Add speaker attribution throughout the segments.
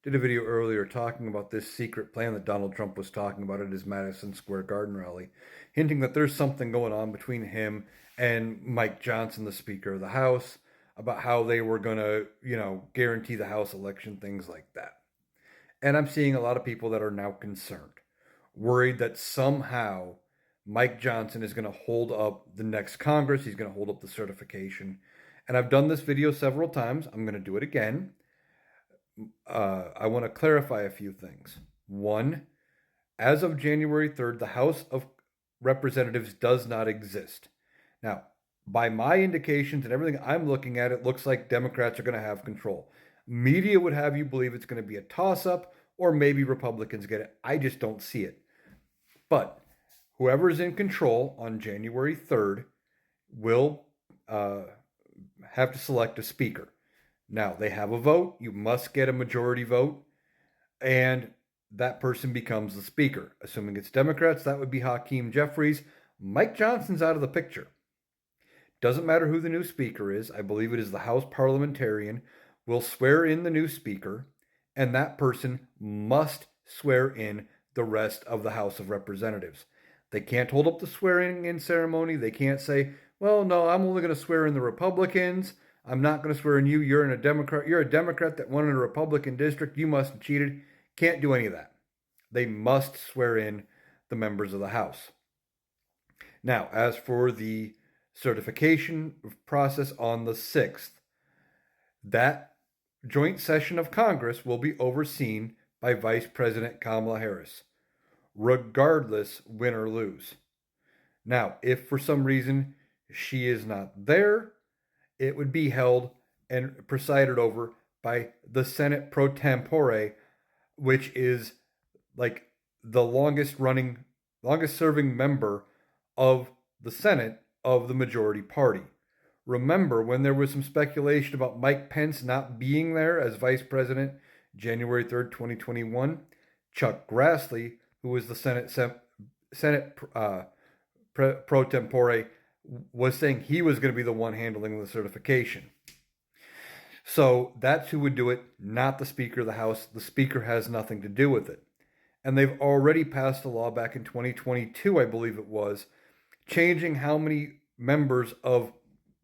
Speaker 1: did a video earlier talking about this secret plan that Donald Trump was talking about at his Madison Square Garden rally, hinting that there's something going on between him and Mike Johnson, the Speaker of the House, about how they were going to, guarantee the House election, things like that. And I'm seeing a lot of people that are now concerned, worried that somehow Mike Johnson is going to hold up the next Congress. He's going to hold up the certification. And I've done this video several times. I'm going to do it again. I want to clarify a few things. One, as of January 3rd, the House of Representatives does not exist. Now, by my indications and everything I'm looking at, it looks like Democrats are going to have control. Media would have you believe it's going to be a toss up or maybe Republicans get it. I just don't see it. But whoever is in control on January 3rd will have to select a speaker. Now, they have a vote. You must get a majority vote, and that person becomes the speaker. Assuming it's Democrats, that would be Hakeem Jeffries. Mike Johnson's out of the picture. Doesn't matter who the new speaker is. I believe it is the House parliamentarian will swear in the new speaker, and that person must swear in the rest of the House of Representatives. They can't hold up the swearing in ceremony. They can't say, well, no, I'm only going to swear in the Republicans. I'm not going to swear in you. You're a Democrat that won in a Republican district. You must have cheated. Can't do any of that. They must swear in the members of the House. Now, as for the certification process on the 6th, that joint session of Congress will be overseen by Vice President Kamala Harris, regardless, win or lose. Now, if for some reason she is not there, it would be held and presided over by the Senate pro tempore, which is like the longest serving member of the Senate of the majority party. Remember when there was some speculation about Mike Pence not being there as vice president January 3rd, 2021? Chuck Grassley, who was the Senate pro tempore, was saying he was going to be the one handling the certification. So that's who would do it, not the Speaker of the House. The Speaker has nothing to do with it. And they've already passed a law back in 2022, I believe it was, changing how many members of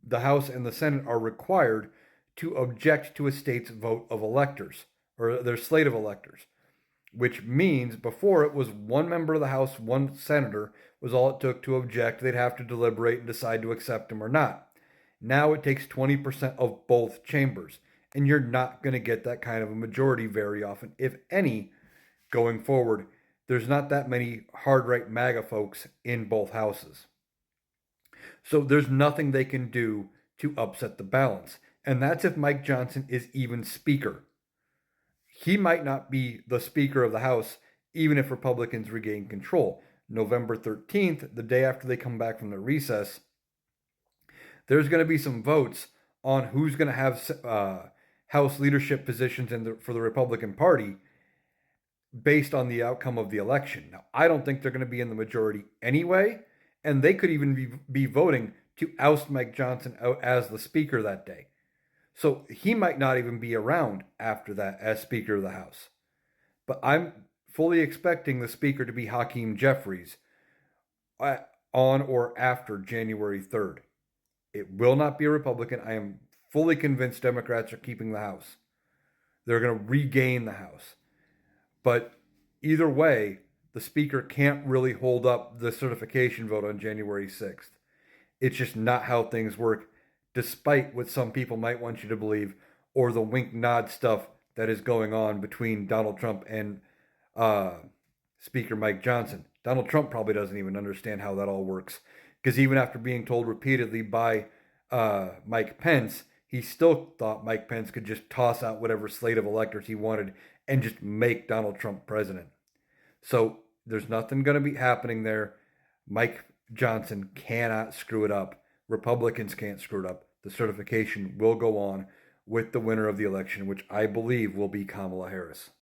Speaker 1: the House and the Senate are required to object to a state's vote of electors, or their slate of electors, which means before it was one member of the House, one senator was all it took to object. They'd have to deliberate and decide to accept him or not. Now it takes 20% of both chambers, and you're not going to get that kind of a majority very often, if any, going forward. There's not that many hard right MAGA folks in both houses. So there's nothing they can do to upset the balance. And that's if Mike Johnson is even speaker. He might not be the Speaker of the House, even if Republicans regain control. November 13th, the day after they come back from their recess, there's going to be some votes on who's going to have House leadership positions for the Republican Party based on the outcome of the election. Now, I don't think they're going to be in the majority anyway, and they could even be voting to oust Mike Johnson out as the Speaker that day. So he might not even be around after that as Speaker of the House. But I'm fully expecting the Speaker to be Hakeem Jeffries on or after January 3rd. It will not be a Republican. I am fully convinced Democrats are keeping the House. They're going to regain the House. But either way, the Speaker can't really hold up the certification vote on January 6th. It's just not how things work, despite what some people might want you to believe, or the wink nod stuff that is going on between Donald Trump and Speaker Mike Johnson. Donald Trump probably doesn't even understand how that all works, because even after being told repeatedly by Mike Pence, he still thought Mike Pence could just toss out whatever slate of electors he wanted and just make Donald Trump president. So there's nothing going to be happening there. Mike Johnson cannot screw it up. Republicans can't screw it up. The certification will go on with the winner of the election, which I believe will be Kamala Harris.